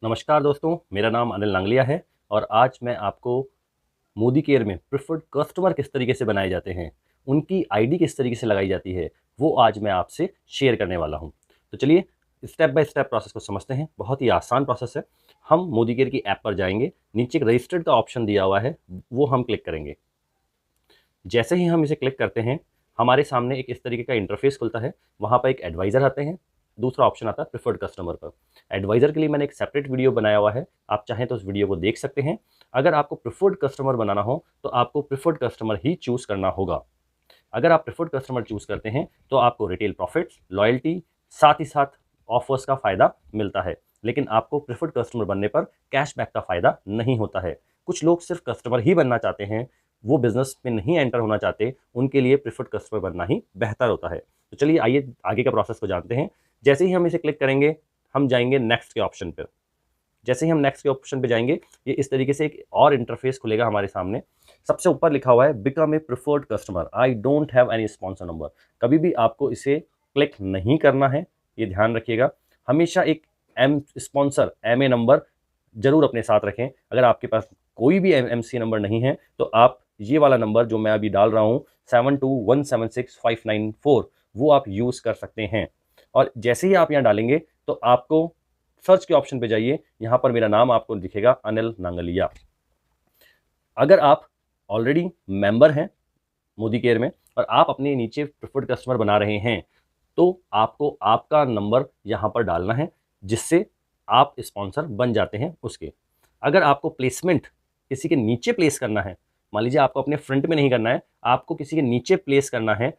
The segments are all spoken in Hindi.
नमस्कार दोस्तों, मेरा नाम अनिल नांगलिया है और आज मैं आपको मोदी केयर में प्रेफर्ड कस्टमर किस तरीके से बनाए जाते हैं, उनकी आईडी किस तरीके से लगाई जाती है, वो आज मैं आपसे शेयर करने वाला हूं। तो चलिए स्टेप बाय स्टेप प्रोसेस को समझते हैं। बहुत ही आसान प्रोसेस है। हम मोदी केयर की ऐप पर जाएंगे, नीचे एक रजिस्टर्ड का ऑप्शन दिया हुआ है, वो हम क्लिक करेंगे। जैसे ही हम इसे क्लिक करते हैं, हमारे सामने एक इस तरीके का इंटरफेस खुलता है। वहाँ पर एक एडवाइज़र आते हैं, दूसरा ऑप्शन आता है प्रेफर्ड कस्टमर पर। एडवाइज़र के लिए मैंने एक सेपरेट वीडियो बनाया हुआ है, आप चाहें तो उस वीडियो को देख सकते हैं। अगर आपको प्रेफर्ड कस्टमर बनाना हो तो आपको प्रेफर्ड कस्टमर ही चूज़ करना होगा। अगर आप प्रेफर्ड कस्टमर चूज़ करते हैं तो आपको रिटेल प्रॉफिट्स, लॉयल्टी, साथ ही साथ ऑफर्स का फ़ायदा मिलता है। लेकिन आपको प्रेफर्ड कस्टमर बनने पर कैशबैक का फ़ायदा नहीं होता है। कुछ लोग सिर्फ कस्टमर ही बनना चाहते हैं, वो बिजनेस में नहीं एंटर होना चाहते, उनके लिए प्रेफर्ड कस्टमर बनना ही बेहतर होता है। तो चलिए आइए आगे का प्रोसेस को जानते हैं। जैसे ही हम इसे क्लिक करेंगे, हम जाएंगे नेक्स्ट के ऑप्शन पर। जैसे ही हम नेक्स्ट के ऑप्शन पे जाएंगे, ये इस तरीके से एक और इंटरफेस खुलेगा हमारे सामने। सबसे ऊपर लिखा हुआ है become a preferred customer, I don't have any sponsor number. कभी भी आपको इसे क्लिक नहीं करना है, ये ध्यान रखिएगा। हमेशा एक एम ए नंबर जरूर अपने साथ रखें। अगर आपके पास कोई भी एम सी नंबर नहीं है तो आप ये वाला नंबर जो मैं अभी डाल रहा हूँ 72176594, वो आप यूज़ कर सकते हैं। और जैसे ही आप यहाँ डालेंगे तो आपको सर्च के ऑप्शन पे जाइए, यहाँ पर मेरा नाम आपको दिखेगा, अनिल नांगलिया। अगर आप ऑलरेडी मेंबर हैं मोदी केयर में और आप अपने नीचे प्रेफर्ड कस्टमर बना रहे हैं तो आपको आपका नंबर यहाँ पर डालना है, जिससे आप स्पॉन्सर बन जाते हैं उसके। अगर आपको प्लेसमेंट किसी के नीचे प्लेस करना है, मान लीजिए आपको अपने फ्रंट में नहीं करना है, आपको किसी के नीचे प्लेस करना है,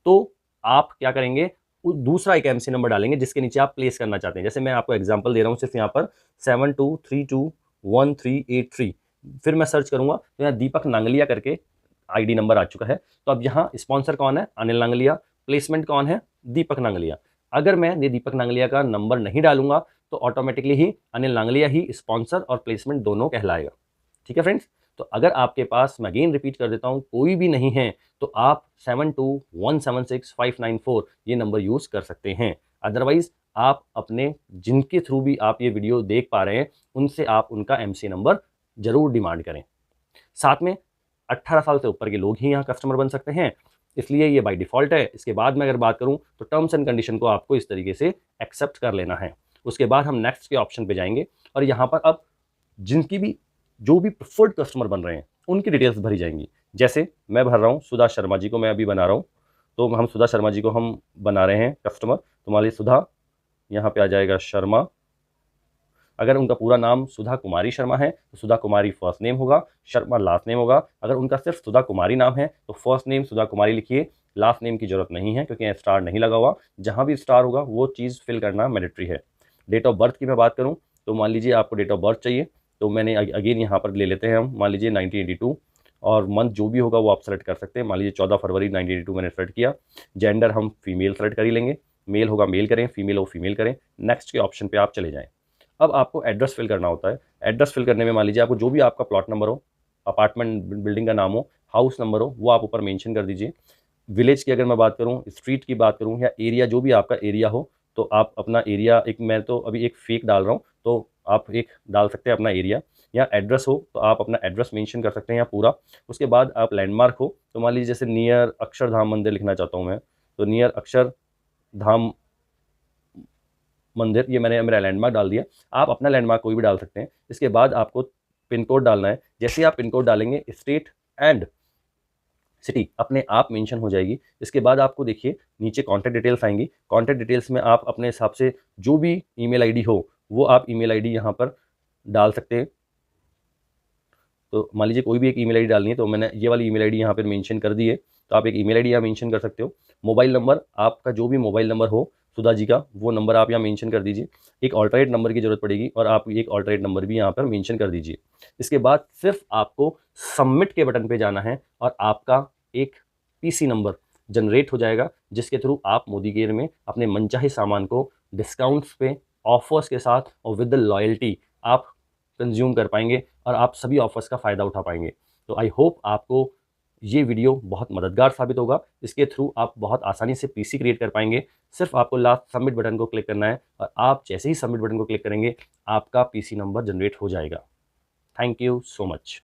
तो आप क्या करेंगे, दूसरा एक एमसी नंबर डालेंगे जिसके नीचे आप प्लेस करना चाहते हैं। जैसे मैं आपको एग्जांपल दे रहा हूँ सिर्फ यहाँ पर 72321383। फिर मैं सर्च करूंगा तो यहाँ दीपक नांगलिया करके आईडी नंबर आ चुका है। तो अब यहाँ स्पॉन्सर कौन है, अनिल नांगलिया। प्लेसमेंट कौन है, दीपक नांगलिया। अगर मैं ये दीपक नांगलिया का नंबर नहीं डालूंगा तो ऑटोमेटिकली ही अनिल नांगलिया ही स्पॉन्सर और प्लेसमेंट दोनों कहलाएगा। ठीक है फ्रेंड्स। तो अगर आपके पास, मैं अगेन रिपीट कर देता हूं, कोई भी नहीं है तो आप 72176594 ये नंबर यूज कर सकते हैं। अदरवाइज आप अपने, जिनके थ्रू भी आप ये वीडियो देख पा रहे हैं, उनसे आप उनका एमसी नंबर जरूर डिमांड करें। साथ में 18 साल से ऊपर के लोग ही यहाँ कस्टमर बन सकते हैं, इसलिए ये बाय डिफ़ॉल्ट है। इसके बाद मैं अगर बात करूँ तो टर्म्स एंड कंडीशन को आपको इस तरीके से एक्सेप्ट कर लेना है। उसके बाद हम नेक्स्ट के ऑप्शन पे जाएंगे और यहाँ पर अब जिनकी भी, जो भी प्रेफर्ड कस्टमर बन रहे हैं उनकी डिटेल्स भरी जाएंगी। जैसे मैं भर रहा हूँ सुधा शर्मा जी को, मैं अभी बना रहा हूँ, तो हम सुधा शर्मा जी को हम बना रहे हैं कस्टमर। तो मान लीजिए सुधा, यहाँ पे आ जाएगा शर्मा। अगर उनका पूरा नाम सुधा कुमारी शर्मा है तो सुधा कुमारी फर्स्ट नेम होगा, शर्मा लास्ट नेम होगा। अगर उनका सिर्फ सुधा कुमारी नाम है तो फर्स्ट नेम सुधा कुमारी लिखिए, लास्ट नेम की जरूरत नहीं है क्योंकि स्टार नहीं लगा हुआ। जहां भी स्टार होगा वो चीज़ फिल करना मैंडेटरी है। डेट ऑफ बर्थ की मैं बात करूं तो मान लीजिए आपको डेट ऑफ बर्थ चाहिए, तो मैंने अगेन यहाँ पर ले लेते हैं हम, मान लीजिए 1982, और मंथ जो भी होगा वो आप सेलेक्ट कर सकते हैं। मान लीजिए 14 फरवरी 1982 मैंने सेलेक्ट किया। जेंडर हम फीमेल सेलेक्ट कर ही लेंगे, मेल होगा मेल करें, फीमेल हो फीमेल करें। नेक्स्ट के ऑप्शन पे आप चले जाएं। अब आपको एड्रेस फिल करना होता है। एड्रेस फिल करने में मान लीजिए आपको जो भी आपका प्लॉट नंबर हो, अपार्टमेंट बिल्डिंग का नाम हो, हाउस नंबर हो, वो आप ऊपर मेंशन कर दीजिए। विलेज की अगर मैं बात करूं, स्ट्रीट की बात करूं, या एरिया, जो भी आपका एरिया हो, तो आप अपना एरिया, एक मैं तो अभी एक फेक डाल रहा हूं, तो आप एक डाल सकते हैं अपना एरिया। या एड्रेस हो तो आप अपना एड्रेस मेंशन कर सकते हैं या पूरा। उसके बाद आप लैंडमार्क हो तो मान लीजिए जैसे नियर अक्षरधाम मंदिर लिखना चाहता हूँ मैं, तो नियर अक्षरधाम मंदिर, ये मैंने मेरा लैंडमार्क डाल दिया। आप अपना लैंडमार्क कोई भी डाल सकते हैं। इसके बाद आपको पिन कोड डालना है। जैसे ही आप पिन कोड डालेंगे, स्टेट एंड सिटी अपने आप मेंशन हो जाएगी। इसके बाद आपको देखिए नीचे कॉन्टैक्ट डिटेल्स आएंगी। कॉन्टैक्ट डिटेल्स में आप अपने हिसाब से जो भी ईमेल आईडी हो वो आप ईमेल आईडी यहाँ पर डाल सकते हैं। तो मान लीजिए कोई भी एक ईमेल आईडी डालनी है, तो मैंने ये वाली ईमेल आईडी यहाँ पर मेंशन कर दी है, तो आप एक ईमेल आईडी यहाँ मेंशन कर सकते हो। मोबाइल नंबर, आपका जो भी मोबाइल नंबर हो सुधा जी का, वो नंबर आप यहाँ मेंशन कर दीजिए। एक ऑल्टरनेट नंबर की जरूरत पड़ेगी और आप एक ऑल्टरनेट नंबर भी यहाँ पर मेंशन कर दीजिए। इसके बाद सिर्फ आपको सबमिट के बटन पे जाना है और आपका एक पीसी नंबर जनरेट हो जाएगा, जिसके थ्रू आप मोदी केयर में अपने मनचाहे सामान को डिस्काउंट्स पे, ऑफर्स के साथ और विद द लॉयल्टी आप कंज्यूम कर पाएंगे और आप सभी ऑफर्स का फ़ायदा उठा पाएंगे। तो आई होप आपको ये वीडियो बहुत मददगार साबित होगा। इसके थ्रू आप बहुत आसानी से पीसी क्रिएट कर पाएंगे। सिर्फ आपको लास्ट सबमिट बटन को क्लिक करना है और आप जैसे ही सबमिट बटन को क्लिक करेंगे आपका पीसी नंबर जनरेट हो जाएगा। Thank you so much.